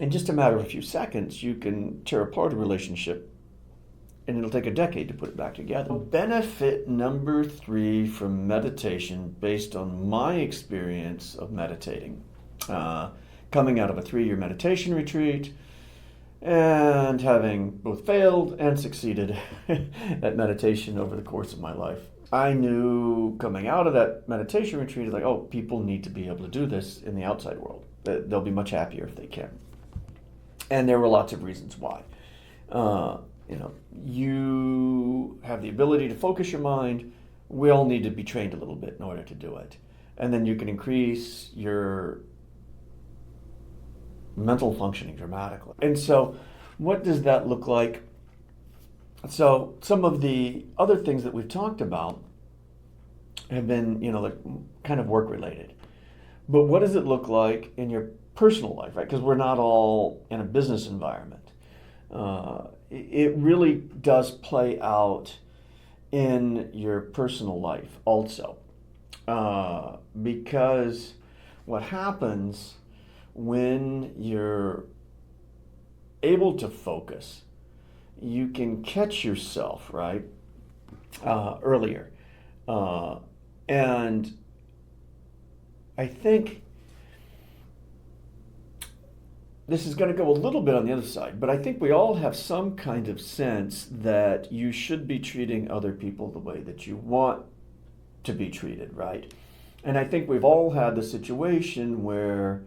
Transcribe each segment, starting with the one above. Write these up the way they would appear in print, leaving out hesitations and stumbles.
In just a matter of a few seconds, you can tear apart a relationship and it'll take a decade to put it back together. Benefit number 3 from meditation, based on my experience of meditating, coming out of a 3-year meditation retreat and having both failed and succeeded at meditation over the course of my life. I knew coming out of that meditation retreat, like, oh, people need to be able to do this in the outside world. They'll be much happier if they can. And there were lots of reasons why. You have the ability to focus your mind. We all need to be trained a little bit in order to do it. And then you can increase your mental functioning dramatically. And so what does that look like? So some of the other things that we've talked about have been, like kind of work related. But what does it look like in your personal life, right? Because we're not all in a business environment. It really does play out in your personal life also. Because what happens when you're able to focus, you can catch yourself, right, earlier. And I think this is going to go a little bit on the other side, but I think we all have some kind of sense that you should be treating other people the way that you want to be treated, right? And I think we've all had the situation where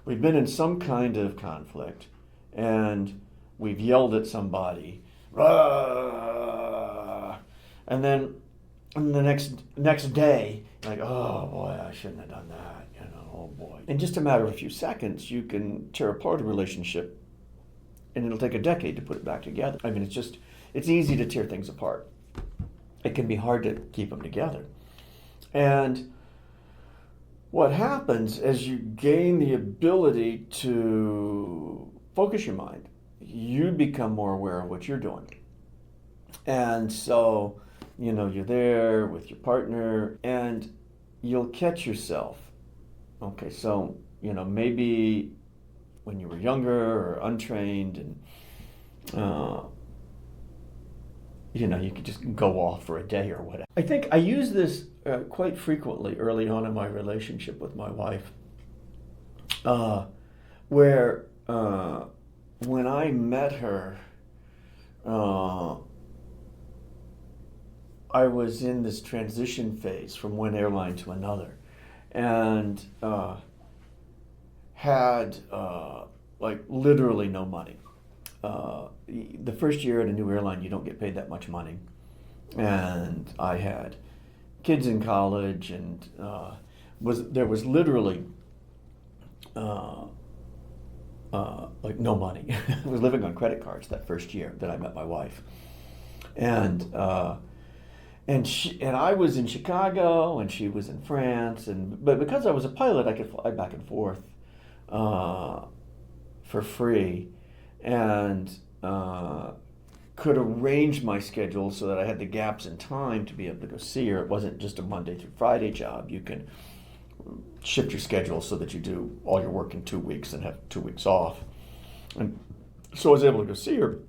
we've been in some kind of conflict and we've yelled at somebody, "Rah!" and then the next day, like, oh boy, I shouldn't have done that. Oh boy. In just a matter of a few seconds, you can tear apart a relationship and it'll take a decade to put it back together. I mean, it's easy to tear things apart. It can be hard to keep them together. And what happens as you gain the ability to focus your mind, you become more aware of what you're doing. And so, you're there with your partner and you'll catch yourself. Okay, so, maybe when you were younger or untrained and, you could just go off for a day or whatever. I think I use this quite frequently early on in my relationship with my wife, where when I met her, I was in this transition phase from one airline to another. And had like literally no money. The first year at a new airline, you don't get paid that much money. And I had kids in college, and there was literally like no money. I was living on credit cards that first year that I met my wife, and I was in Chicago and she was in France, but because I was a pilot, I could fly back and forth for free, and could arrange my schedule so that I had the gaps in time to be able to go see her. It wasn't just a Monday through Friday job. You can shift your schedule so that you do all your work in 2 weeks and have 2 weeks off. And so I was able to go see her.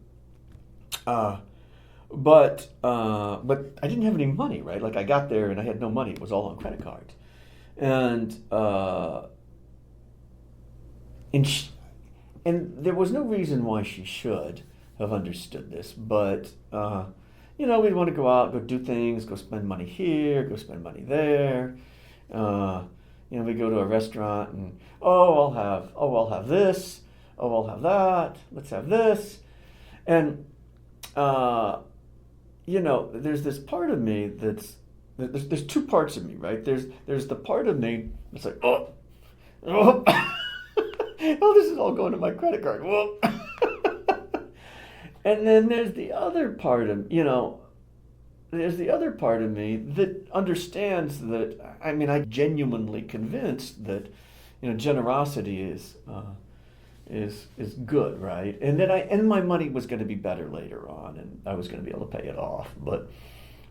But I didn't have any money, right? Like I got there and I had no money. It was all on credit cards, and there was no reason why she should have understood this. But we'd want to go out, go do things, go spend money here, go spend money there. We go to a restaurant and I'll have this. Oh, I'll have that. Let's have this, and. There's this part of me there's 2 parts of me, right? There's the part of me that's like, oh, this is all going to my credit card. Whoa. And then there's the other part of me that understands that, I'm genuinely convinced that, generosity is good, right? And then my money was going to be better later on, and I was going to be able to pay it off. But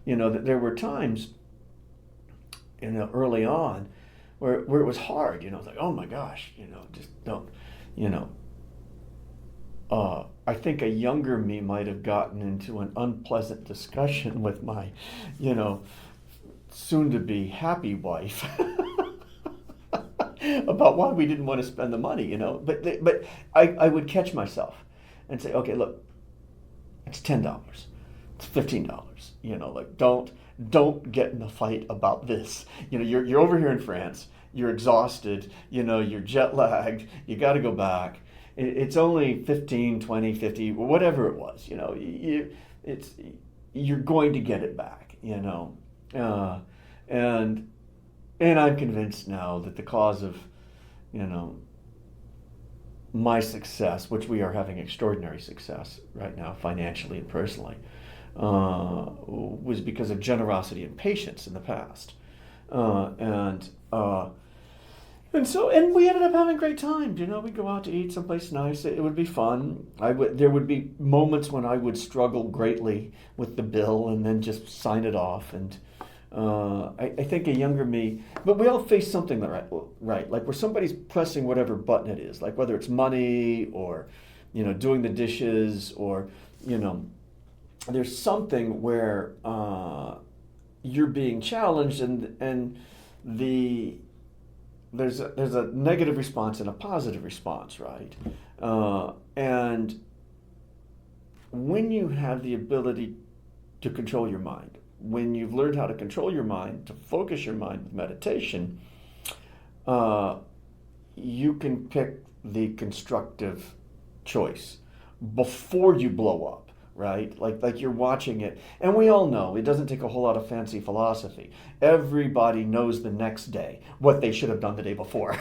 there were times, early on, where it was hard. It's like, oh my gosh, just don't, I think a younger me might have gotten into an unpleasant discussion with my, you know, soon to be happy wife about why we didn't want to spend the money, you know. But I would catch myself and say, okay, look, it's $10, it's $15, you know, like don't get in a fight about this. You know, you're over here in France, you're exhausted, you know, you're jet lagged, you got to go back. It's only 15, 20, 50, whatever it was, you know, you're going to get it back, you know. And I'm convinced now that the cause of, you know, my success, which we are having extraordinary success right now, financially and personally, was because of generosity and patience in the past. And we ended up having great times. You know, we'd go out to eat someplace nice. It would be fun. There would be moments when I would struggle greatly with the bill and then just sign it off. And I think a younger me, but we all face something right, like where somebody's pressing whatever button it is, like whether it's money or, you know, doing the dishes or, you know, there's something where you're being challenged and there's a negative response and a positive response, right? And when you have the ability to control your mind, when you've learned how to control your mind, to focus your mind with meditation, you can pick the constructive choice before you blow up, right? Like you're watching it. And we all know it doesn't take a whole lot of fancy philosophy. Everybody knows the next day what they should have done the day before.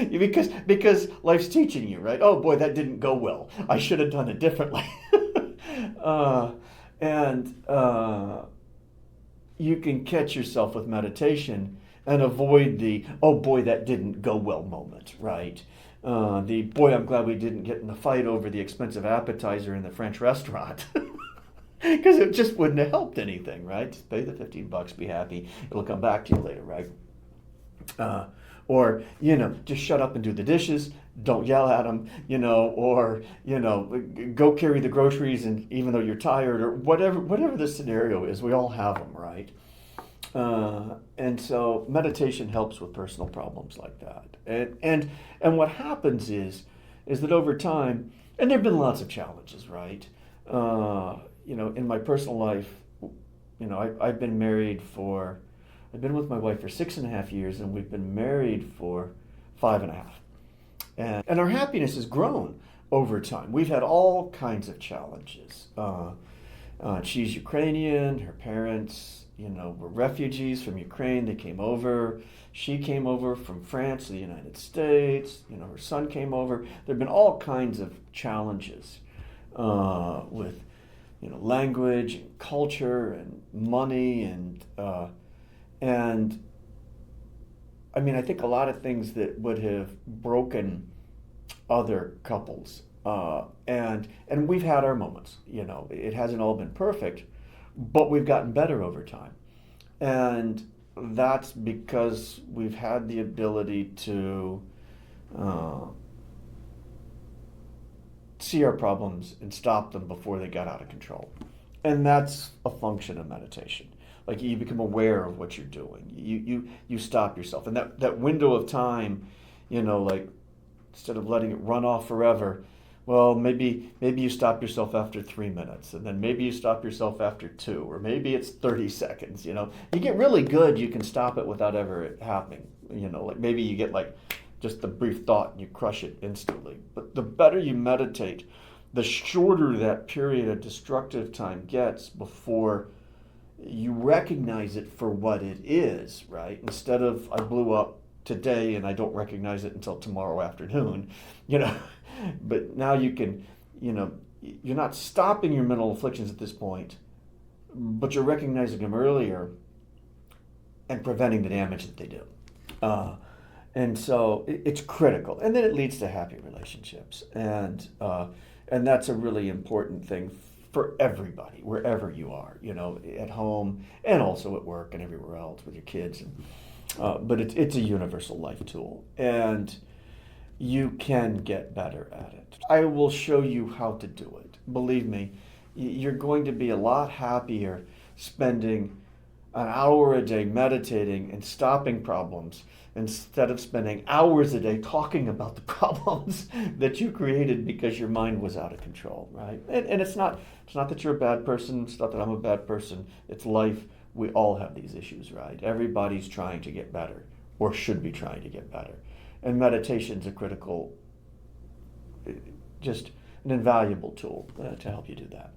because life's teaching you, right? Oh boy, that didn't go well. I should have done it differently. And you can catch yourself with meditation and avoid the, oh boy, that didn't go well moment, right? The boy, I'm glad we didn't get in a fight over the expensive appetizer in the French restaurant. Because it just wouldn't have helped anything, right? Just pay the $15, be happy. It'll come back to you later, right? Or, you know, just shut up and do the dishes. Don't yell at them, you know, or, you know, go carry the groceries and even though you're tired or whatever the scenario is, we all have them, right? And so meditation helps with personal problems like that. And what happens is that over time, and there have been lots of challenges, right? You know, in my personal life, you know, I've been with my wife for 6.5 years, and we've been married for 5.5. And our happiness has grown over time. We've had all kinds of challenges. She's Ukrainian, her parents, you know, were refugees from Ukraine. They came over. She came over from France to the United States. You know, her son came over. There have been all kinds of challenges with, you know, language and culture and money and I mean, I think a lot of things that would have broken other couples. And we've had our moments, you know, it hasn't all been perfect, but we've gotten better over time. And that's because we've had the ability to see our problems and stop them before they got out of control. And that's a function of meditation. Like you become aware of what you're doing. You stop yourself. And that window of time, you know, like instead of letting it run off forever, well, maybe you stop yourself after 3 minutes, and then maybe you stop yourself after 2, or maybe it's 30 seconds, you know. You get really good, you can stop it without ever it happening. You know, like maybe you get like just the brief thought and you crush it instantly. But the better you meditate, the shorter that period of destructive time gets before you recognize it for what it is, right? Instead of I blew up today and I don't recognize it until tomorrow afternoon, you know. But now you can, you know, you're not stopping your mental afflictions at this point, but you're recognizing them earlier and preventing the damage that they do. And so it's critical. And then it leads to happy relationships. And that's a really important thing for everybody, wherever you are, you know, at home and also at work and everywhere else with your kids. But it's a universal life tool. And you can get better at it. I will show you how to do it. Believe me, you're going to be a lot happier spending an hour a day meditating and stopping problems instead of spending hours a day talking about the problems that you created because your mind was out of control, right? And it's not that you're a bad person, it's not that I'm a bad person, it's life. We all have these issues, right? Everybody's trying to get better or should be trying to get better. And meditation's a critical, just an invaluable tool to help you do that.